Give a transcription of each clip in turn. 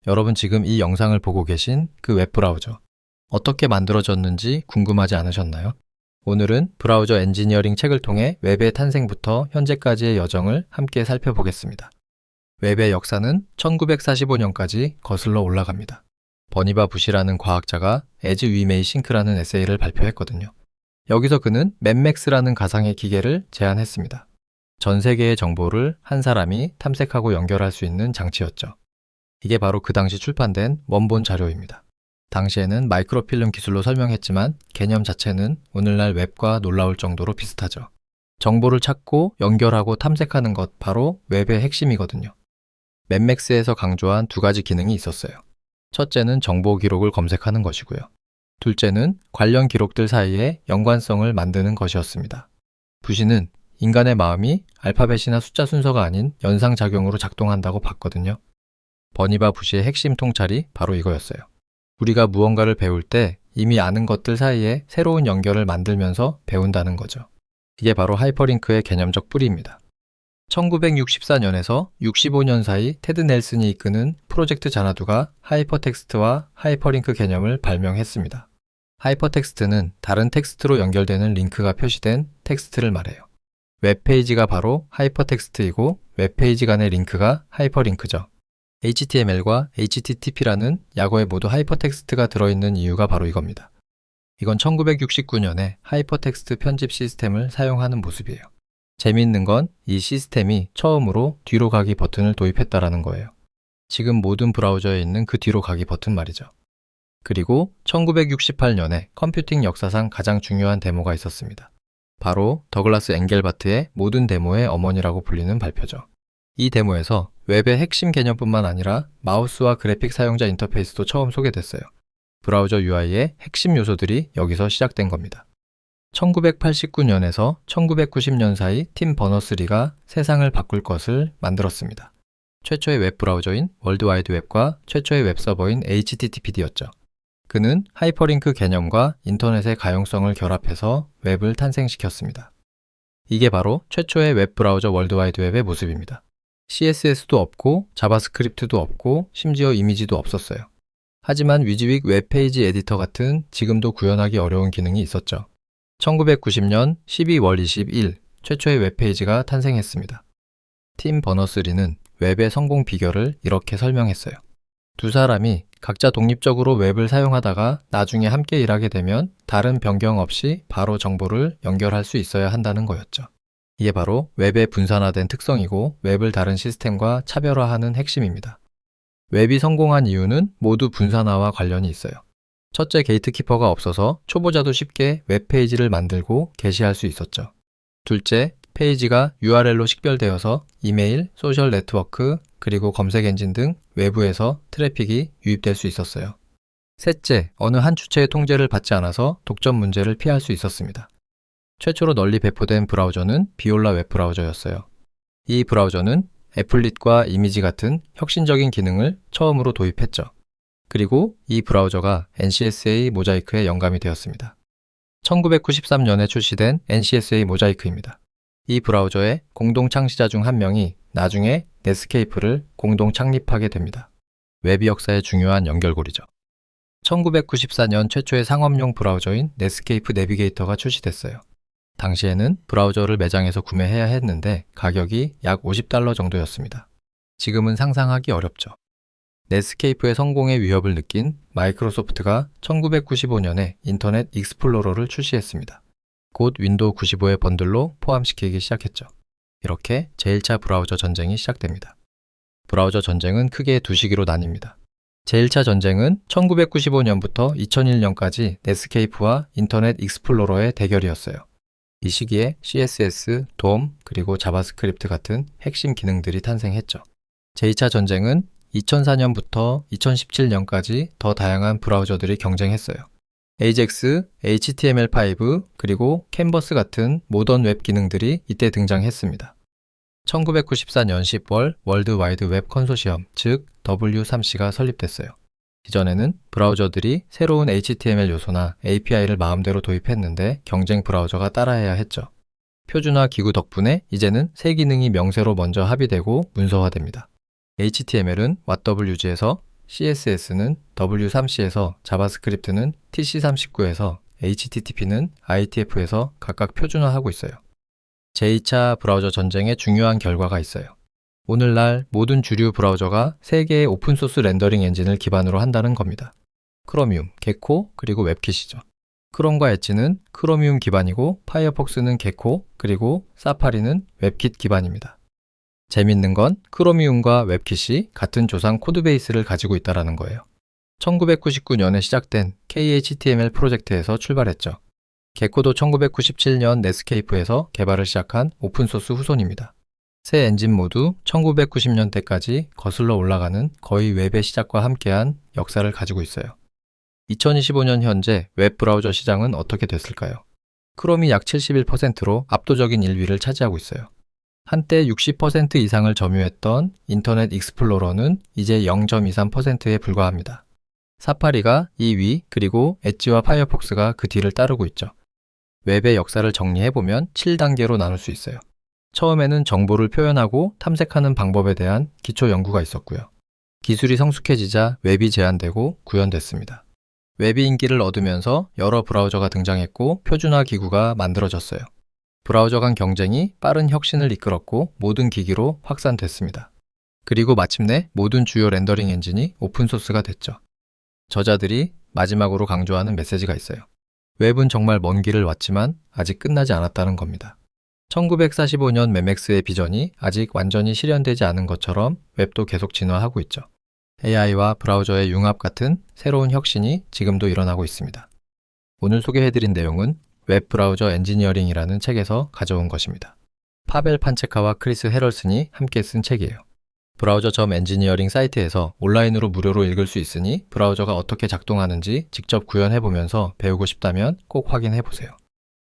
여러분 지금 이 영상을 보고 계신 그 웹브라우저 어떻게 만들어졌는지 궁금하지 않으셨나요? 오늘은 브라우저 엔지니어링 책을 통해 웹의 탄생부터 현재까지의 여정을 함께 살펴보겠습니다. 웹의 역사는 1945년까지 거슬러 올라갑니다. 버니바 부시라는 과학자가 As We May Think라는 에세이를 발표했거든요. 여기서 그는 맵맥스라는 가상의 기계를 제안했습니다. 전 세계의 정보를 한 사람이 탐색하고 연결할 수 있는 장치였죠. 이게 바로 그 당시 출판된 원본 자료입니다. 당시에는 마이크로필름 기술로 설명했지만 개념 자체는 오늘날 웹과 놀라울 정도로 비슷하죠. 정보를 찾고 연결하고 탐색하는 것 바로 웹의 핵심이거든요. 맵맥스에서 강조한 두 가지 기능이 있었어요. 첫째는 정보 기록을 검색하는 것이고요. 둘째는 관련 기록들 사이에 연관성을 만드는 것이었습니다. 부시는 인간의 마음이 알파벳이나 숫자 순서가 아닌 연상작용으로 작동한다고 봤거든요. 버니바 부시의 핵심 통찰이 바로 이거였어요. 우리가 무언가를 배울 때 이미 아는 것들 사이에 새로운 연결을 만들면서 배운다는 거죠. 이게 바로 하이퍼링크의 개념적 뿌리입니다. 1964년에서 65년 사이 테드 넬슨이 이끄는 프로젝트 자나두가 하이퍼텍스트와 하이퍼링크 개념을 발명했습니다. 하이퍼텍스트는 다른 텍스트로 연결되는 링크가 표시된 텍스트를 말해요. 웹페이지가 바로 하이퍼텍스트이고 웹페이지 간의 링크가 하이퍼링크죠. HTML과 HTTP라는 약어에 모두 하이퍼텍스트가 들어있는 이유가 바로 이겁니다. 이건 1969년에 하이퍼텍스트 편집 시스템을 사용하는 모습이에요. 재미있는 건 이 시스템이 처음으로 뒤로 가기 버튼을 도입했다라는 거예요. 지금 모든 브라우저에 있는 그 뒤로 가기 버튼 말이죠. 그리고 1968년에 컴퓨팅 역사상 가장 중요한 데모가 있었습니다. 바로 더글라스 엥겔바트의 모든 데모의 어머니라고 불리는 발표죠. 이 데모에서 웹의 핵심 개념뿐만 아니라 마우스와 그래픽 사용자 인터페이스도 처음 소개됐어요. 브라우저 UI의 핵심 요소들이 여기서 시작된 겁니다. 1989년에서 1990년 사이 팀 버너스리가 세상을 바꿀 것을 만들었습니다. 최초의 웹 브라우저인 월드와이드 웹과 최초의 웹 서버인 HTTPD였죠. 그는 하이퍼링크 개념과 인터넷의 가용성을 결합해서 웹을 탄생시켰습니다. 이게 바로 최초의 웹 브라우저 월드와이드 웹의 모습입니다. CSS도 없고 자바스크립트도 없고 심지어 이미지도 없었어요. 하지만 위즈윅 웹페이지 에디터 같은 지금도 구현하기 어려운 기능이 있었죠. 1990년 12월 21일 최초의 웹페이지가 탄생했습니다. 팀 버너스리는 웹의 성공 비결을 이렇게 설명했어요. 두 사람이 각자 독립적으로 웹을 사용하다가 나중에 함께 일하게 되면 다른 변경 없이 바로 정보를 연결할 수 있어야 한다는 거였죠. 이게 바로 웹의 분산화된 특성이고 웹을 다른 시스템과 차별화하는 핵심입니다. 웹이 성공한 이유는 모두 분산화와 관련이 있어요. 첫째, 게이트키퍼가 없어서 초보자도 쉽게 웹페이지를 만들고 게시할 수 있었죠. 둘째, 페이지가 URL로 식별되어서 이메일, 소셜 네트워크, 그리고 검색 엔진 등 외부에서 트래픽이 유입될 수 있었어요. 셋째, 어느 한 주체의 통제를 받지 않아서 독점 문제를 피할 수 있었습니다. 최초로 널리 배포된 브라우저는 비올라 웹 브라우저였어요. 이 브라우저는 애플릿과 이미지 같은 혁신적인 기능을 처음으로 도입했죠. 그리고 이 브라우저가 NCSA 모자이크의 영감이 되었습니다. 1993년에 출시된 NCSA 모자이크입니다. 이 브라우저의 공동 창시자 중 한 명이 나중에 넷스케이프를 공동 창립하게 됩니다. 웹 역사의 중요한 연결고리죠. 1994년 최초의 상업용 브라우저인 넷스케이프 내비게이터가 출시됐어요. 당시에는 브라우저를 매장에서 구매해야 했는데 가격이 약 $50 정도였습니다. 지금은 상상하기 어렵죠. 넷스케이프의 성공의 위협을 느낀 마이크로소프트가 1995년에 인터넷 익스플로러를 출시했습니다. 곧 윈도우 95의 번들로 포함시키기 시작했죠. 이렇게 제1차 브라우저 전쟁이 시작됩니다. 브라우저 전쟁은 크게 두 시기로 나뉩니다. 제1차 전쟁은 1995년부터 2001년까지 넷스케이프와 인터넷 익스플로러의 대결이었어요. 이 시기에 CSS, DOM, 그리고 자바스크립트 같은 핵심 기능들이 탄생했죠. 제2차 전쟁은 2004년부터 2017년까지 더 다양한 브라우저들이 경쟁했어요. AJAX, HTML5, 그리고 캔버스 같은 모던 웹 기능들이 이때 등장했습니다. 1994년 10월 월드 와이드 웹 컨소시엄, 즉 W3C가 설립됐어요. 이전에는 브라우저들이 새로운 HTML 요소나 API를 마음대로 도입했는데 경쟁 브라우저가 따라해야 했죠. 표준화 기구 덕분에 이제는 새 기능이 명세로 먼저 합의되고 문서화됩니다. HTML은 WWG에서 CSS는 W3C에서 자바스크립트는 TC39에서 HTTP는 IETF에서 각각 표준화하고 있어요. 제2차 브라우저 전쟁의 중요한 결과가 있어요. 오늘날 모든 주류 브라우저가 3개의 오픈소스 렌더링 엔진을 기반으로 한다는 겁니다. 크로미움, 게코, 그리고 웹킷이죠. 크롬과 엣지는 크로미움 기반이고 파이어폭스는 게코, 그리고 사파리는 웹킷 기반입니다. 재밌는 건 크로미움과 웹킷이 같은 조상 코드베이스를 가지고 있다는 거예요. 1999년에 시작된 KHTML 프로젝트에서 출발했죠. 게코도 1997년 넷스케이프에서 개발을 시작한 오픈소스 후손입니다. 세 엔진 모두 1990년대까지 거슬러 올라가는 거의 웹의 시작과 함께한 역사를 가지고 있어요. 2025년 현재 웹 브라우저 시장은 어떻게 됐을까요? 크롬이 약 71%로 압도적인 1위를 차지하고 있어요. 한때 60% 이상을 점유했던 인터넷 익스플로러는 이제 0.23%에 불과합니다. 사파리가 2위, 그리고 엣지와 파이어폭스가 그 뒤를 따르고 있죠. 웹의 역사를 정리해보면 7단계로 나눌 수 있어요. 처음에는 정보를 표현하고 탐색하는 방법에 대한 기초 연구가 있었고요. 기술이 성숙해지자 웹이 제한되고 구현됐습니다. 웹이 인기를 얻으면서 여러 브라우저가 등장했고 표준화 기구가 만들어졌어요. 브라우저 간 경쟁이 빠른 혁신을 이끌었고 모든 기기로 확산됐습니다. 그리고 마침내 모든 주요 렌더링 엔진이 오픈소스가 됐죠. 저자들이 마지막으로 강조하는 메시지가 있어요. 웹은 정말 먼 길을 왔지만 아직 끝나지 않았다는 겁니다. 1945년 매맥스의 비전이 아직 완전히 실현되지 않은 것처럼 웹도 계속 진화하고 있죠. AI와 브라우저의 융합 같은 새로운 혁신이 지금도 일어나고 있습니다. 오늘 소개해드린 내용은 웹 브라우저 엔지니어링이라는 책에서 가져온 것입니다. 파벨 판체카와 크리스 헤럴슨이 함께 쓴 책이에요. 브라우저 점 엔지니어링 사이트에서 온라인으로 무료로 읽을 수 있으니 브라우저가 어떻게 작동하는지 직접 구현해보면서 배우고 싶다면 꼭 확인해보세요.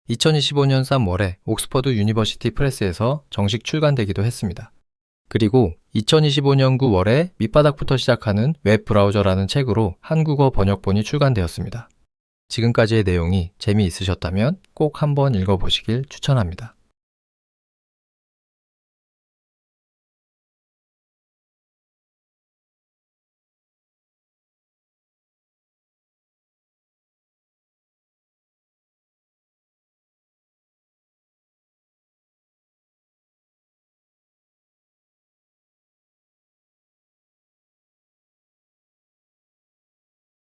2025년 3월에 옥스퍼드 유니버시티 프레스에서 정식 출간되기도 했습니다. 그리고 2025년 9월에 밑바닥부터 시작하는 웹 브라우저라는 책으로 한국어 번역본이 출간되었습니다. 지금까지의 내용이 재미있으셨다면 꼭 한번 읽어보시길 추천합니다.